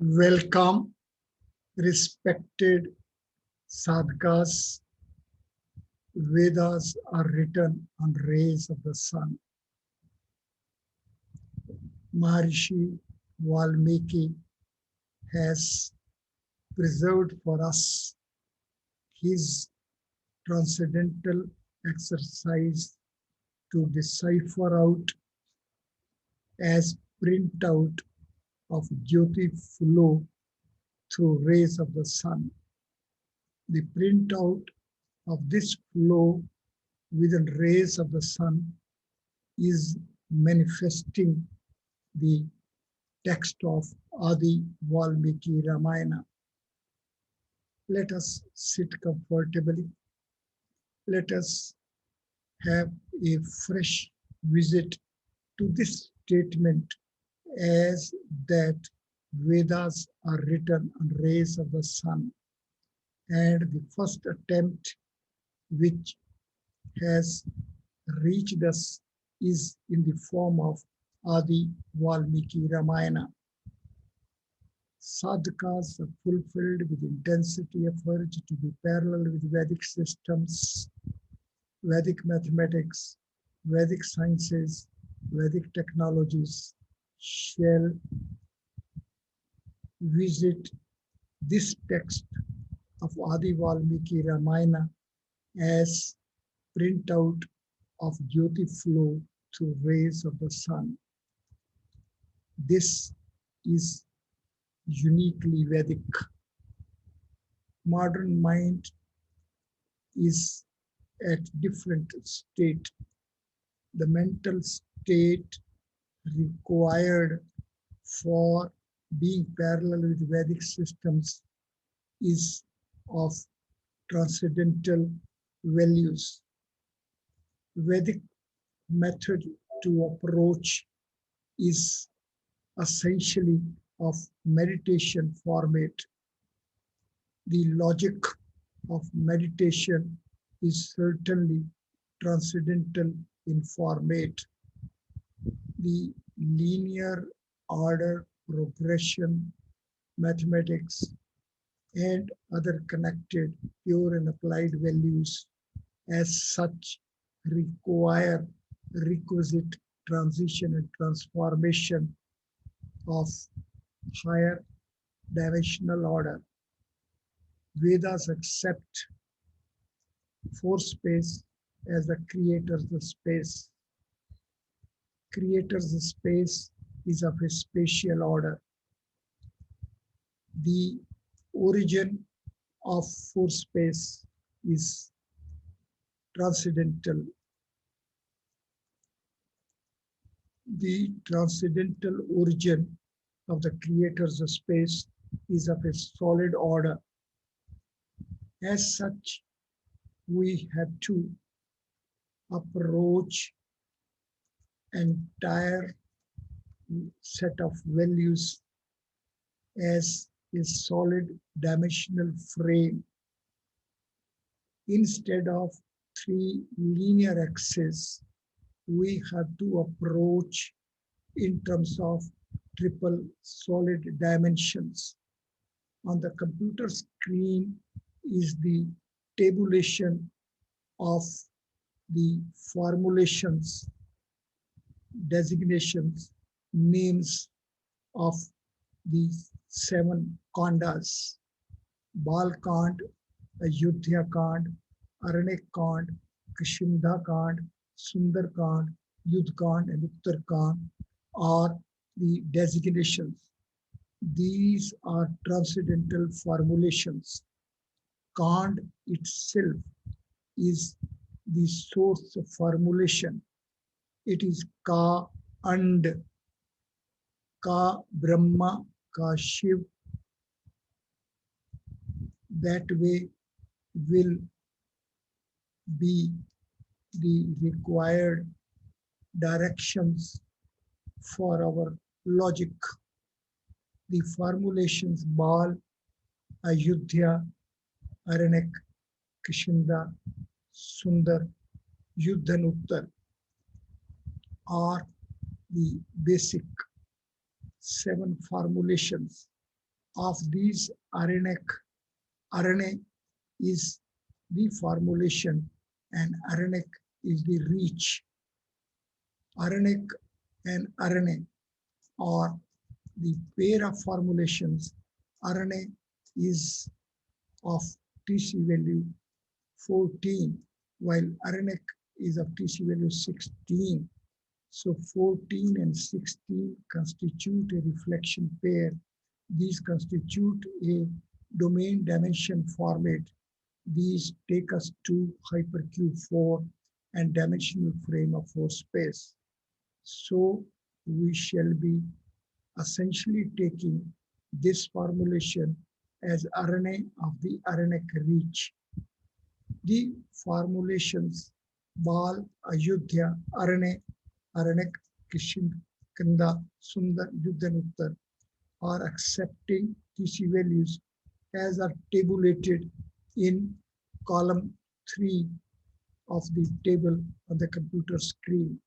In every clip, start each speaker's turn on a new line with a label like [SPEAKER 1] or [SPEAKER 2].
[SPEAKER 1] Welcome, respected sadkhas. Vedas are written on rays of the sun. Maharishi Valmiki has preserved for us his transcendental exercise to decipher out as printout of Jyotiflow through rays of the sun. The printout of this flow within rays of the sun is manifesting the text of Adi Valmiki Ramayana. Let us sit comfortably. Let us have a fresh visit to this statement as that Vedas are written on rays of the sun. And the first attempt which has reached us is in the form of Adi Valmiki Ramayana. Sadkhas are fulfilled with intensity of urge to be parallel with Vedic systems, Vedic mathematics, Vedic sciences, Vedic technologies shall visit this text of Adi Valmiki Ramayana as printout of Jyotiflow through rays of the sun. This is uniquely Vedic. Modern mind is at different state. The mental state required for being parallel with Vedic systems is of transcendental values. Vedic method to approach is essentially of meditation format. The logic of meditation is certainly transcendental in format. The linear order, progression, mathematics, and other connected pure and applied values as such require requisite transition and transformation of higher dimensional order. Vedas accept force space as the creator's space. Creator's space is of a spatial order. The origin of force space is transcendental. The transcendental origin of the creator's space is of a solid order. As such, we have to approach entire set of values as a solid dimensional frame instead of three linear axes. We have to approach in terms of triple solid dimensions. On the computer screen is the tabulation of the formulations, designations, names of the 7 kandas: Bal Kand, Ayodhya Kand, Aranek Kand, Kishimda Kand, Sundar Kand, Yudh Kand, and Uttar Kand are the designations. These are transcendental formulations. Kand itself is the source of formulation. It is Ka and Ka Brahma, Ka Shiv. That way will be the required directions for our logic. The formulations Bal, Ayodhya, Aranek, Kishinda, Sundar, Yudh and Uttar are the basic 7 formulations of these RNA is the formulation and RNA is the reach. RNA and RNA are the pair of formulations. RNA is of TC value 14, while RNA is of TC value 16. So 14 and 16 constitute a reflection pair. These constitute a domain dimension format. These take us to hypercube 4 and dimensional frame of 4 space. So we shall be essentially taking this formulation as RNA of the RNA reach. The formulations Bal, Ayodhya, RNA, Kishkinda, Sundar, Yuddhanuttar are accepting TC values as are tabulated in column 3 of the table on the computer screen.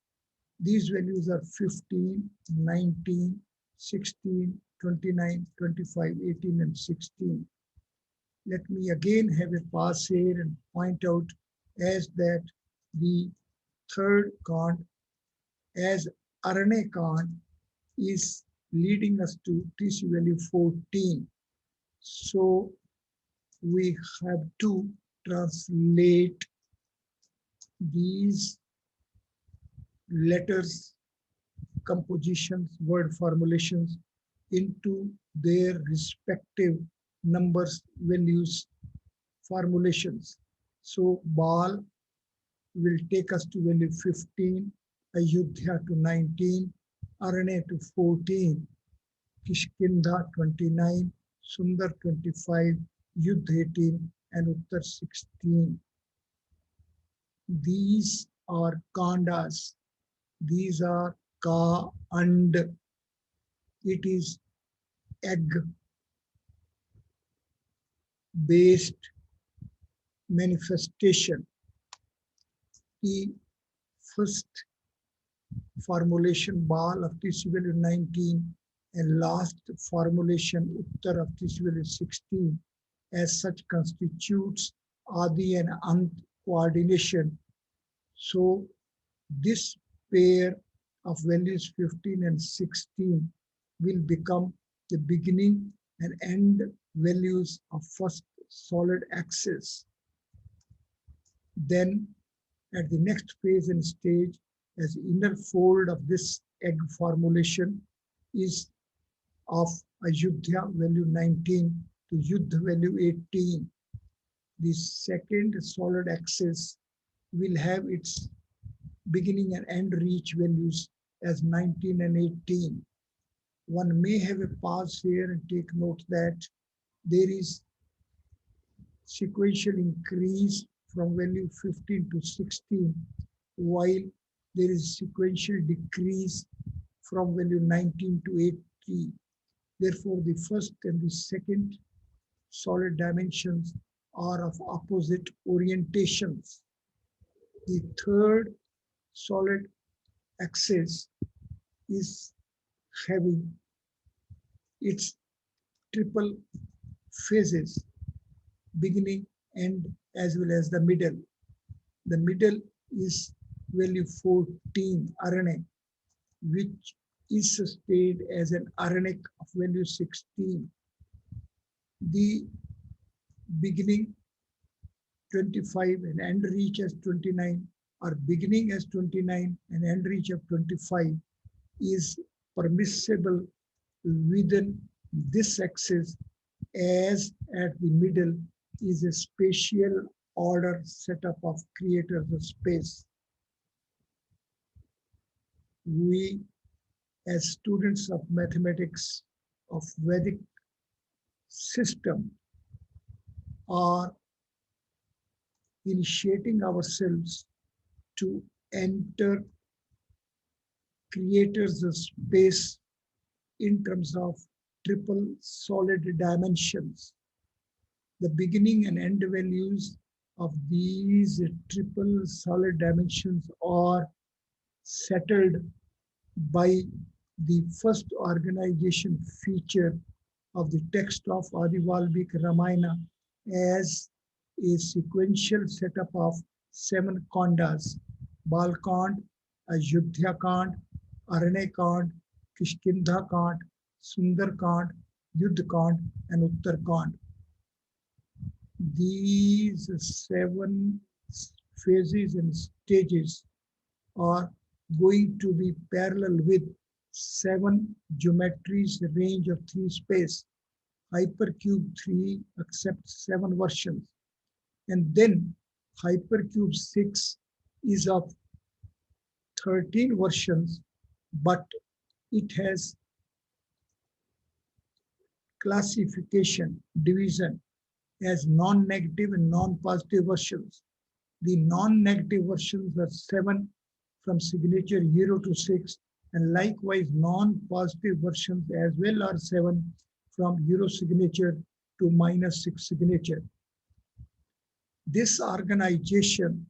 [SPEAKER 1] These values are 15, 19, 16, 29, 25, 18, and 16. Let me again have a pass here and point out as that the third count as RNA count is leading us to TC value 14. So we have to translate these letters, compositions, word formulations into their respective numbers, values, formulations. So Bal will take us to value 15, Ayodhya to 19, RNA to 14, Kishkinda 29, Sundar 25, Yuddh 18, and Uttar 16. These are kandas. These are ka and. It is egg-based manifestation. The first formulation Bal of TC value 19 and last formulation Uttar of TC value 16 as such constitutes Adi and Ant coordination. So this pair of values 15 and 16 will become the beginning and end values of first solid axis. Then at the next phase and stage, as inner fold of this egg formulation is of Ayodhya value 19 to Yuddh value 18. The second solid axis will have its beginning and end reach values as 19 and 18. One may have a pause here and take note that there is sequential increase from value 15 to 16, while there is sequential decrease from value 19 to 80. Therefore, the first and the second solid dimensions are of opposite orientations. The third solid axis is having its triple phases, beginning, end, as well as the middle. The middle is value 14 RNA, which is sustained as an RNA of value 16. The beginning 25 and end reach as 29, or beginning as 29 and end reach of 25 is permissible within this axis, as at the middle is a spatial order setup of creators of space. We, as students of mathematics of Vedic system, are initiating ourselves to enter creators of space in terms of triple solid dimensions. The beginning and end values of these triple solid dimensions are settled by the first organization feature of the text of AadiValmiki Ramayana as a sequential setup of 7 kandas: Balkand, Ayodhya Kand, Aranya Kand, Kishkindha Kand, Sundar Kand, Yuddh Kand, and Uttar Kand. These 7 phases and stages are going to be parallel with 7 geometries range of 3 space. Hypercube 3 accepts 7 versions. And then Hypercube 6 is of 13 versions, but it has classification, division as non-negative and non-positive versions. The non-negative versions are 7 from signature 0 to 6, and likewise non-positive versions as well are 7 from 0 signature to -6 signature. This organization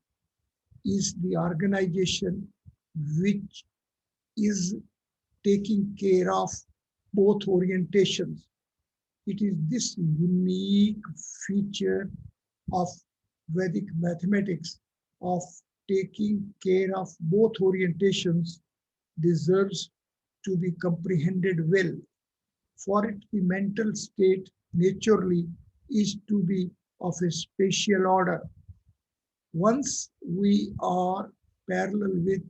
[SPEAKER 1] is the organization which is taking care of both orientations. It is this unique feature of Vedic mathematics of taking care of both orientations deserves to be comprehended well. For it, the mental state naturally is to be of a spatial order. Once we are parallel with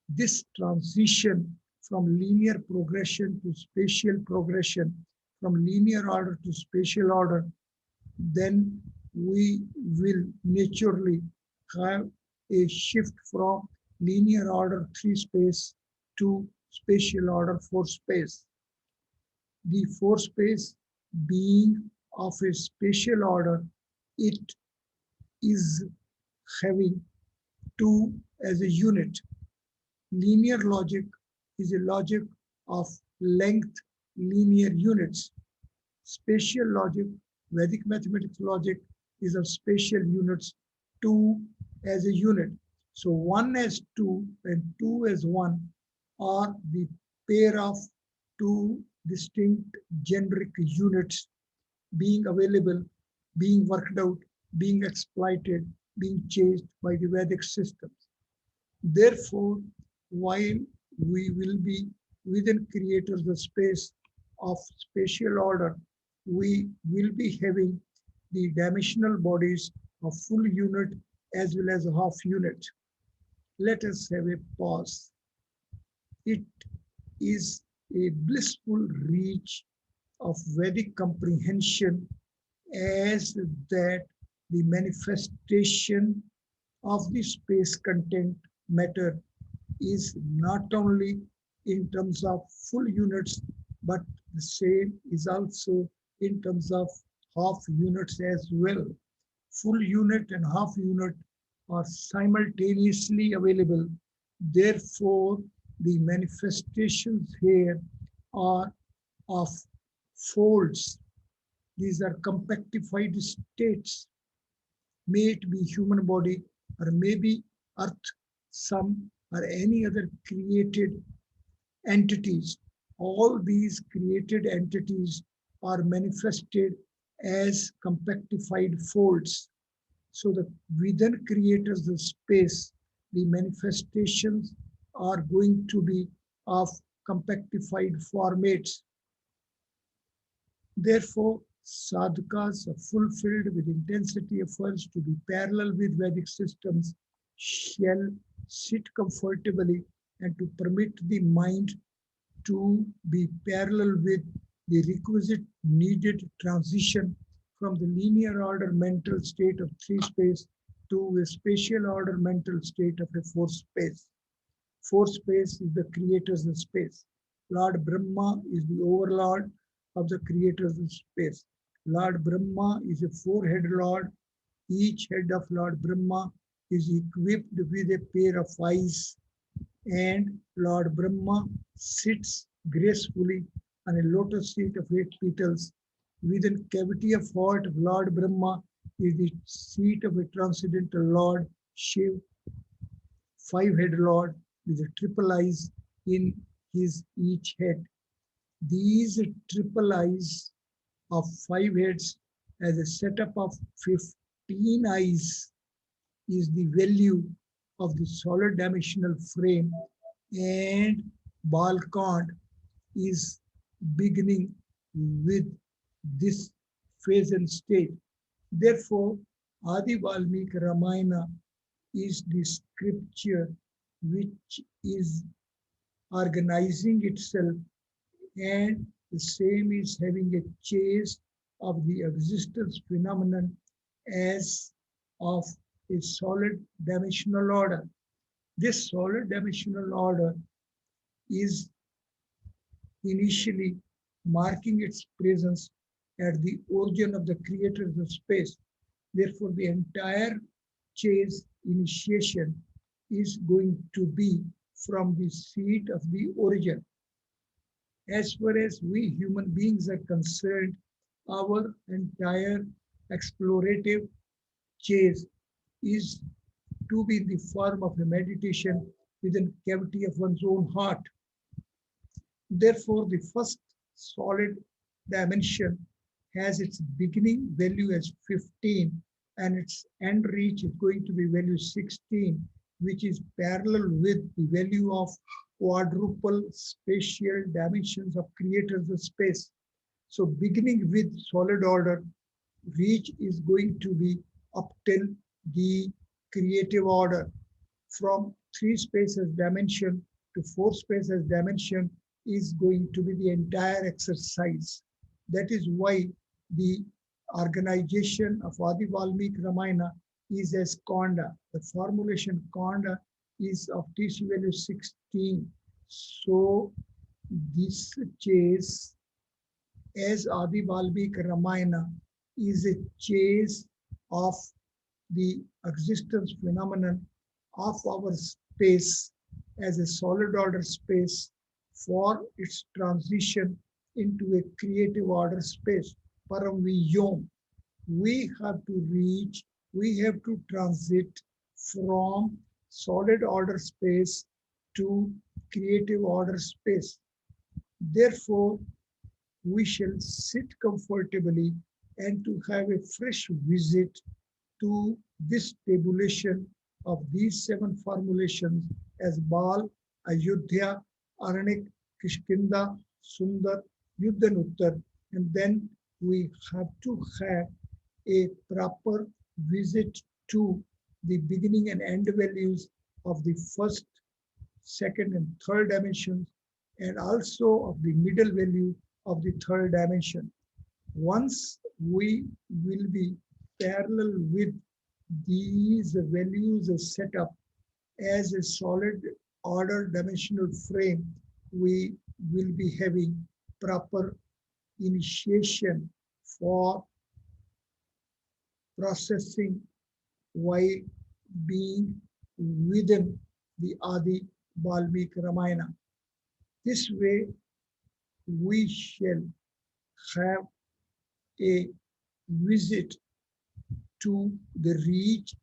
[SPEAKER 1] this transition from linear progression to spatial progression, from linear order to spatial order, then we will naturally have a shift from linear order 3 space to spatial order 4 space. The 4 space being of a spatial order, it is having 2 as a unit. Linear logic is a logic of length linear units. Spatial logic, Vedic mathematics logic, is of spatial units, 2 as a unit. So 1 as 2 and 2 as 1 are the pair of 2 distinct generic units being available, being worked out, being exploited, being changed by the Vedic systems. Therefore, while we will be within creators the space of spatial order, we will be having the dimensional bodies of full unit as well as a half unit. Let us have a pause. It is a blissful reach of Vedic comprehension as that the manifestation of the space content matter is not only in terms of full units, but the same is also in terms of half units as well. Full unit and half unit are simultaneously available. Therefore, the manifestations here are of folds. These are compactified states. May it be human body or maybe earth, sun, or any other created entities. All these created entities are manifested as compactified folds. So that within creators the space, the manifestations are going to be of compactified formats. Therefore, sadkhas are fulfilled with intensity efforts to be parallel with Vedic systems shall sit comfortably and to permit the mind to be parallel with the requisite needed transition from the linear order mental state of 3 space to a spatial order mental state of a 4 space. 4 space is the creator's space. Lord Brahma is the overlord of the creator's space. Lord Brahma is a 4-headed Lord. Each head of Lord Brahma is equipped with a pair of eyes, and Lord Brahma sits gracefully on a lotus seat of 8 petals. Within cavity of heart of Lord Brahma is the seat of a transcendental Lord Shiv, 5-headed Lord with a triple eyes in his each head. These triple eyes of 5 heads as a setup of 15 eyes is the value of the solid dimensional frame, and ball count is beginning with this phase and stage. Therefore, Adi Valmiki Ramayana is the scripture which is organizing itself, and the same is having a chase of the existence phenomenon as of a solid dimensional order. This solid dimensional order is initially marking its presence at the origin of the creator of the space. Therefore, the entire chase initiation is going to be from the seat of the origin. As far as we human beings are concerned, our entire explorative chase is to be in the form of a meditation within the cavity of one's own heart. Therefore, the first solid dimension has its beginning value as 15 and its end reach is going to be value 16, which is parallel with the value of quadruple spatial dimensions of creators of space. So beginning with solid order, reach is going to be up till the creative order. From 3 spaces dimension to 4 spaces dimension is going to be the entire exercise. That is why the organization of Adi Valmiki Ramayana is as Konda. The formulation Konda is of TC value 16. So this chase as Adi Valmiki Ramayana is a chase of the existence phenomenon of our space as a solid order space for its transition into a creative order space. Param Viyom. We have to reach, we have to transit from solid order space to creative order space. Therefore, we shall sit comfortably and to have a fresh visit to this tabulation of these 7 formulations as Bal, Ayodhya, Aranik, Kishkinda, Sundar, Yuddhanuttar, and then we have to have a proper visit to the beginning and end values of the first, second, and third dimensions, and also of the middle value of the third dimension. Once we will be parallel with these values set up as a solid order dimensional frame, we will be having proper initiation for processing while being within the Adi Valmiki Ramayana. This way, we shall have a visit to the reach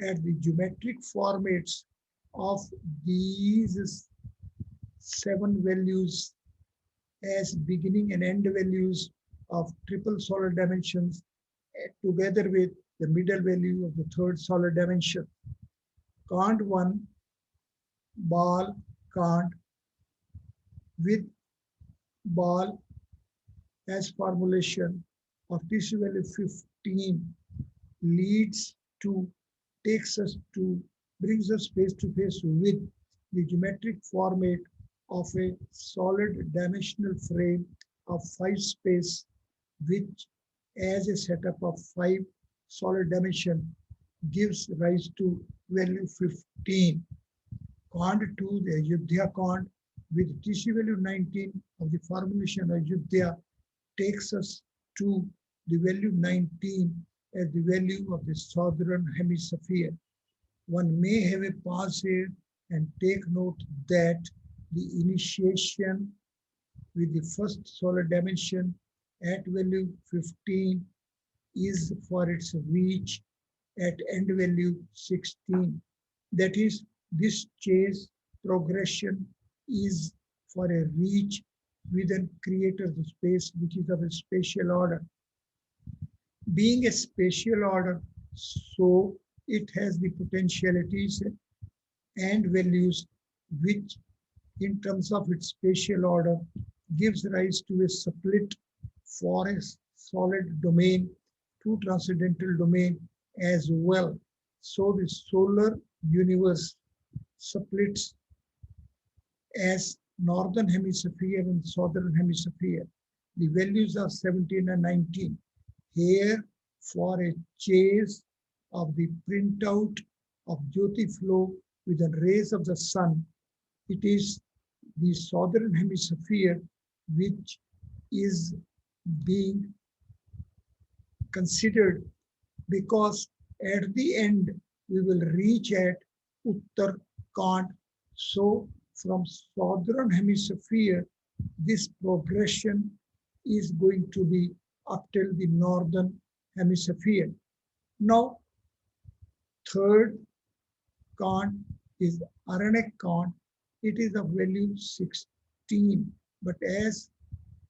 [SPEAKER 1] at the geometric formats of these 7 values as beginning and end values of triple solid dimensions together with the middle value of the third solid dimension. Kant 1, ball, Kant with ball as formulation of TC value 15 leads to, takes us to, brings us face to face with the geometric format of a solid dimensional frame of 5 space, which as a setup of 5 solid dimension gives rise to value 15. Kant 2, the Ayodhya Kant with TC value 19 of the formulation Ayodhya takes us to the value 19 as the value of the southern hemisphere. One may have a pause here and take note that the initiation with the first solid dimension at value 15 is for its reach at end value 16. That is, this chase progression is for a reach we then create the space which is of a spatial order. Being a spatial order, so it has the potentialities and values which in terms of its spatial order gives rise to a split for a solid domain to transcendental domain as well. So the solar universe splits as northern hemisphere and southern hemisphere. The values are 17 and 19. Here, for a chase of the printout of Jyotiflow with the rays of the sun, it is the southern hemisphere which is being considered, because at the end we will reach at Uttarkhand. So from southern hemisphere, this progression is going to be up till the northern hemisphere. Now, third Kant is Aranek Kant. It is of value 16, but as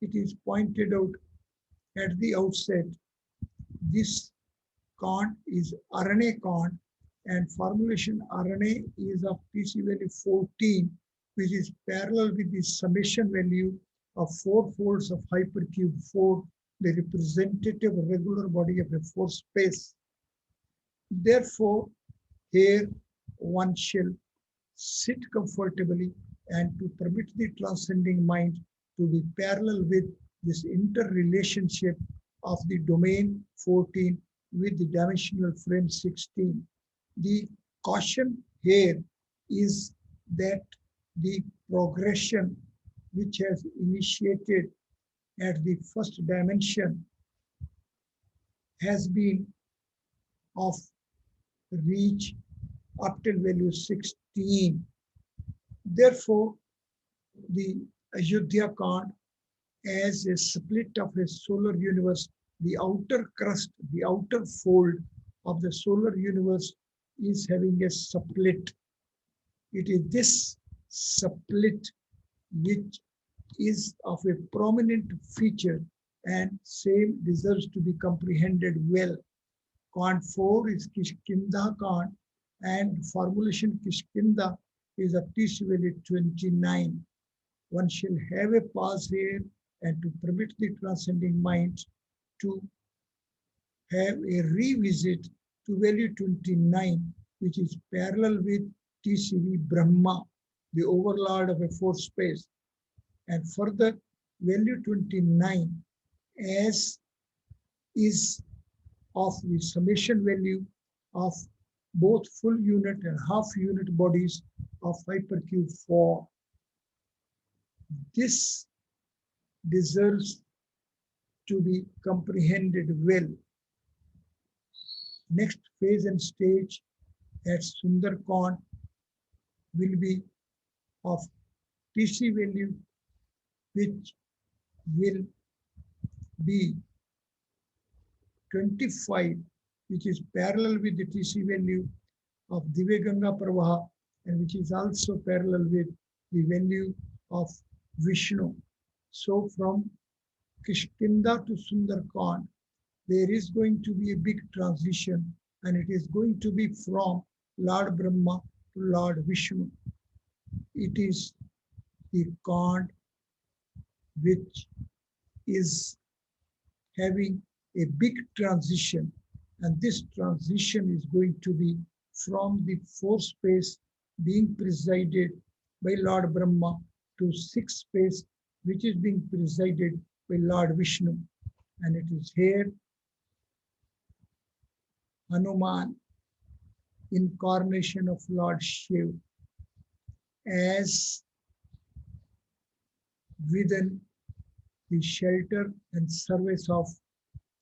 [SPEAKER 1] it is pointed out at the outset, this Kant is Arane Kant, and formulation Arane is of PC value 14, which is parallel with the summation value of 4 folds of hypercube 4, the representative regular body of a 4 space. Therefore, here one shall sit comfortably and to permit the transcending mind to be parallel with this interrelationship of the domain 14 with the dimensional frame 16. The caution here is that the progression which has initiated at the first dimension has been of reach up till value 16. Therefore, the Ayodhya Kant as a split of a solar universe, the outer crust, the outer fold of the solar universe is having a split. It is this split which is of a prominent feature and same deserves to be comprehended well. Kant 4 is Kishkinda Kant, and formulation Kishkinda is a TC value 29. One shall have a pause here and to permit the transcending mind to have a revisit to value 29, which is parallel with TCV Brahma, the overlord of a fourth space. And further, value 29 as is of the summation value of both full unit and half unit bodies of hypercube 4. This deserves to be comprehended well. Next phase and stage at Sundarkand will be of TC value, which will be 25, which is parallel with the TC value of Divya Pravaha, and which is also parallel with the value of Vishnu. So from Kishkinda to Sundarkand, there is going to be a big transition, and it is going to be from Lord Brahma to Lord Vishnu. It is the Kand which is having a big transition, and this transition is going to be from the fourth space being presided by Lord Brahma to sixth space, which is being presided by Lord Vishnu. And it is here Hanuman, incarnation of Lord Shiva, as within the shelter and service of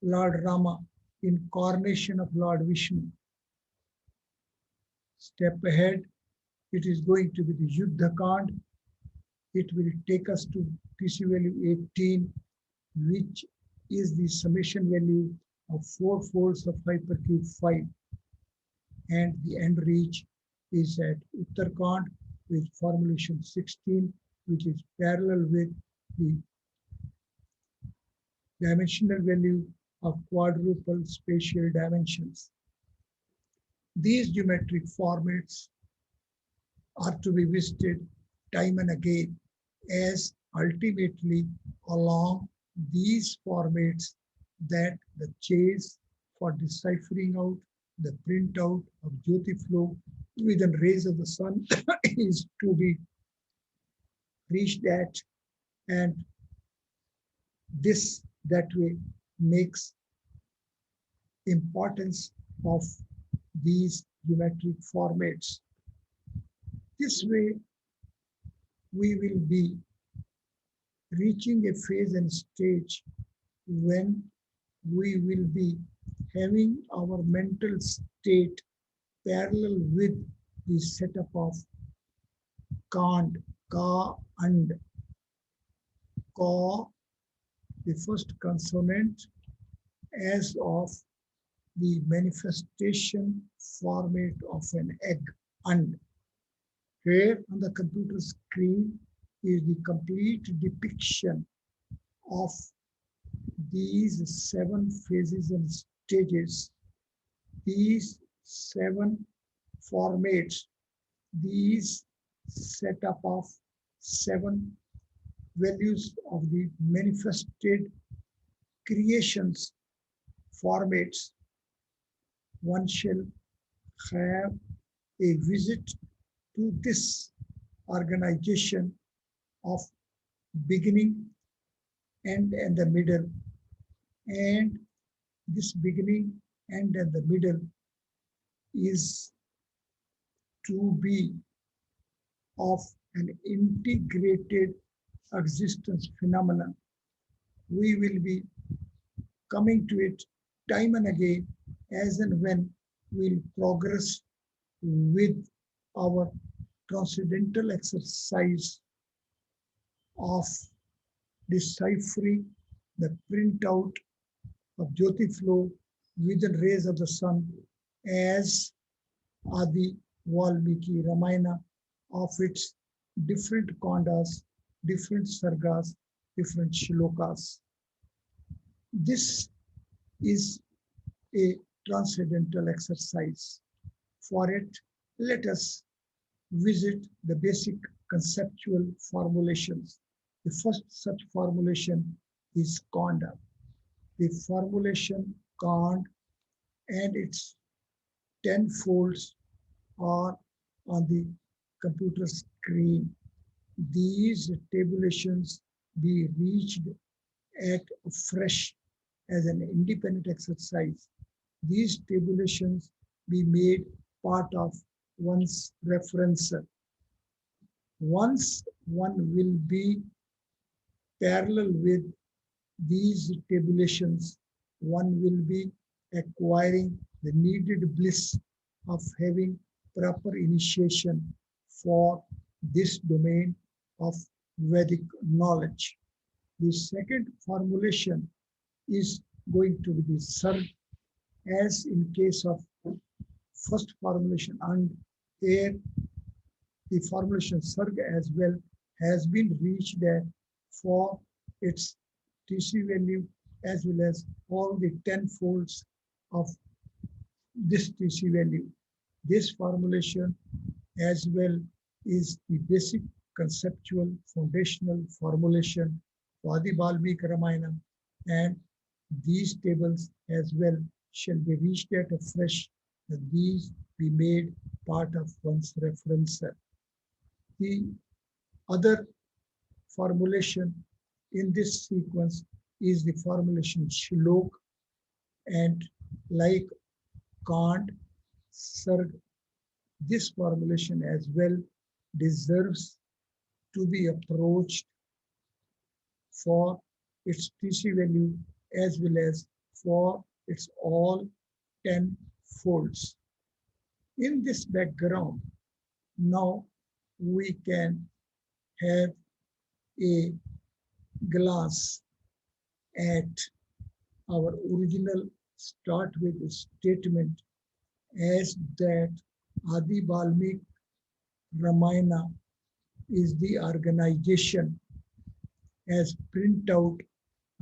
[SPEAKER 1] Lord Rama, incarnation of Lord Vishnu. Step ahead, it is going to be the Yuddha Kand. It will take us to PC value 18, which is the summation value of 4 folds of hypercube 5. And the end reach is at Uttarkhand with formulation 16, which is parallel with the dimensional value of quadruple spatial dimensions. These geometric formats are to be visited time and again, as ultimately along these formats that the chase for deciphering out the printout of Jyotiflow within rays of the sun is to be reached at, and this that way makes importance of these geometric formats. This way we will be reaching a phase and stage when we will be having our mental state parallel with the setup of Kand, Ka and Ka, the first consonant, as of the manifestation format of an egg. And here on the computer screen is the complete depiction of these 7 phases and stages, these 7 formats, these setup of 7 values of the manifested creations formats. One shall have a visit to this organization of beginning, end, and the middle. And this beginning, end, and the middle is to be of an integrated existence phenomenon. We will be coming to it time and again as and when we'll progress with our transcendental exercise of deciphering the printout of Jyotiflow within rays of the sun as Adi Valmiki Ramayana of its different kandas, different sargas, different shlokas. This is a transcendental exercise. For it, let us visit the basic conceptual formulations. The first such formulation is Kanda. The formulation Kand and its 10 folds are on the computer screen. These tabulations be reached at fresh as an independent exercise. These tabulations be made part of one's referencer. Once one will be parallel with these tabulations, one will be acquiring the needed bliss of having proper initiation for this domain of Vedic knowledge. The second formulation is going to be the Sarg, as in case of first formulation, and here the formulation Sarg as well has been reached there for its TC value as well as all the 10 folds of this TC value. This formulation as well is the basic conceptual foundational formulation for the AadiValmiki Ramayana, and these tables as well shall be reached at afresh, and these be made part of one's referencer. The other formulation in this sequence is the formulation Shlok, and like Kand, Sarg, this formulation as well deserves to be approached for its TC value as well as for its all 10 folds. In this background, now we can have a glance at our original start with a statement as that AadiValmiki Ramayana is the organization as printout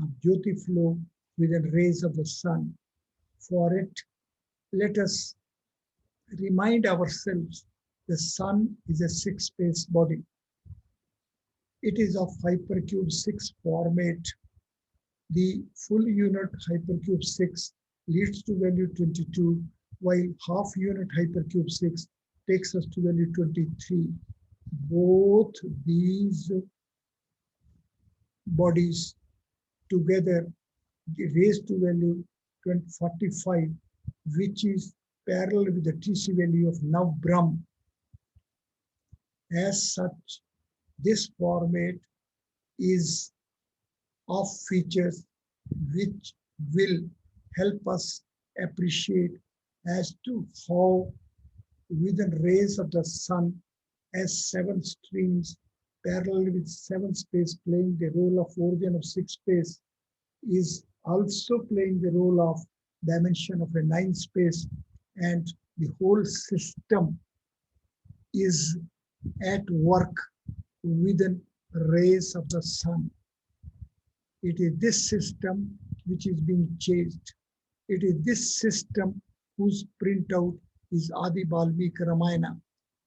[SPEAKER 1] of Jyotiflow within rays of the sun. For it, let us remind ourselves the sun is a six-space body. It is of hypercube 6 format. The full unit hypercube 6 leads to value 22, while half unit hypercube 6 takes us to value 23. Both these bodies together raised to value 45, which is parallel with the TC value of Nav Brahm. As such, this format is of features which will help us appreciate as to how within rays of the sun as 7 streams parallel with 7 space playing the role of origin of 6 space is also playing the role of dimension of a 9 space, and the whole system is at work within rays of the sun. It is this system which is being chased. It is this system whose printout is Aadi Valmiki Ramayana,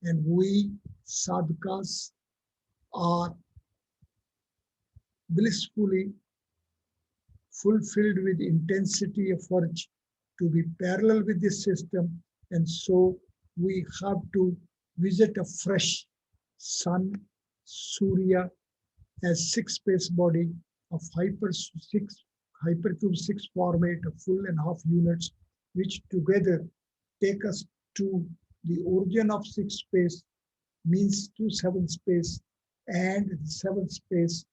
[SPEAKER 1] and we sadkhas are blissfully fulfilled with intensity of urge to be parallel with this system, and so we have to visit afresh sun, Surya as 6 space body of hypercube 6 format of full and half units, which together take us to the origin of 6 space, means to 7 space, and the 7th space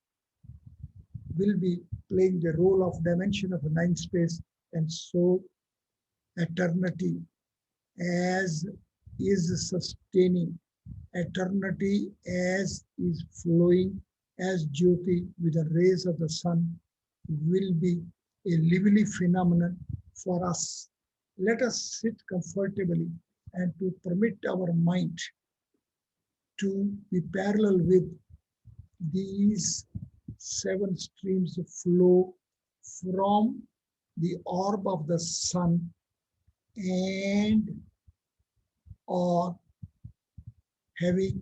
[SPEAKER 1] will be playing the role of dimension of a 9 space, and so eternity as is sustaining, eternity as is flowing as Jyoti with the rays of the sun will be a lively phenomenon for us. Let us sit comfortably and to permit our mind to be parallel with these 7 streams of flow from the orb of the sun and or having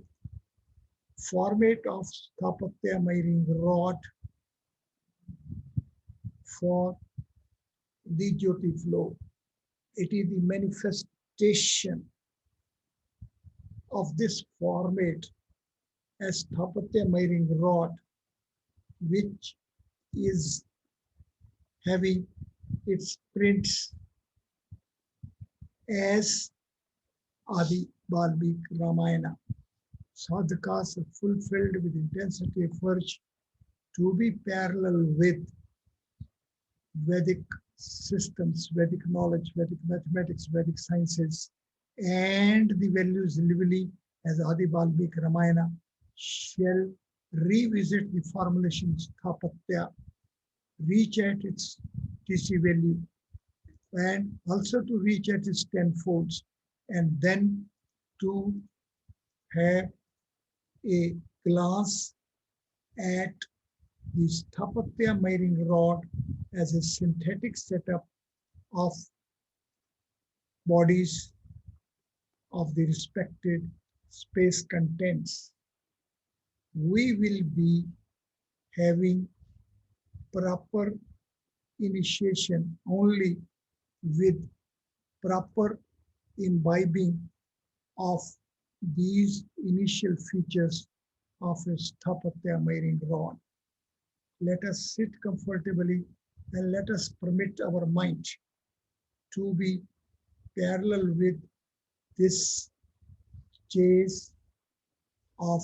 [SPEAKER 1] format of Sathapatya miring rod for the Jyotiflow. It is the manifestation of this format as Sathapatya miring rod, which is having its prints as Aadi Valmiki Ramayana. Sadkhas are fulfilled with intensity of urge to be parallel with Vedic systems, Vedic knowledge, Vedic mathematics, Vedic sciences, and the values lively as Aadi Valmiki Ramayana shall revisit the formulation Sathapatya, reach at its TC value, and also to reach at its tenfolds, and then to have a glance at the Sathapatya miring rod as a synthetic setup of bodies of the respected space contents. We will be having proper initiation only with proper imbibing of these initial features of a Sathapatya miring rod. Let us sit comfortably and let us permit our mind to be parallel with this chase of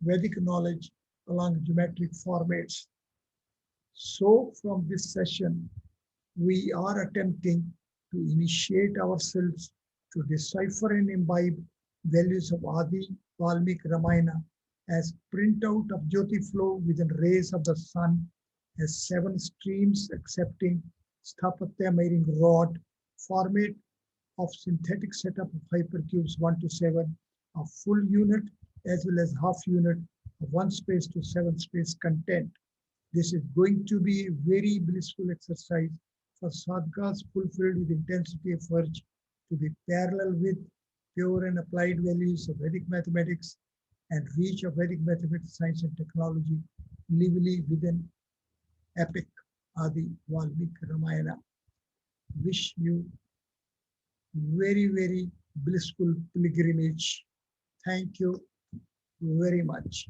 [SPEAKER 1] Vedic knowledge along geometric formats. So from this session, we are attempting to initiate ourselves to decipher and imbibe values of Aadi Valmiki Ramayana as printout of Jyotiflow within rays of the sun as 7 streams accepting Sathapatya miring rod format of synthetic setup of hypercubes 1 to 7 of full unit as well as half unit one space to seven space content. This is going to be a very blissful exercise for sadhkas fulfilled with intensity of urge to be parallel with pure and applied values of Vedic mathematics and reach of Vedic mathematics, science and technology lively within Epic Aadi Valmiki Ramayana. Wish you very, very blissful pilgrimage. Thank you very much.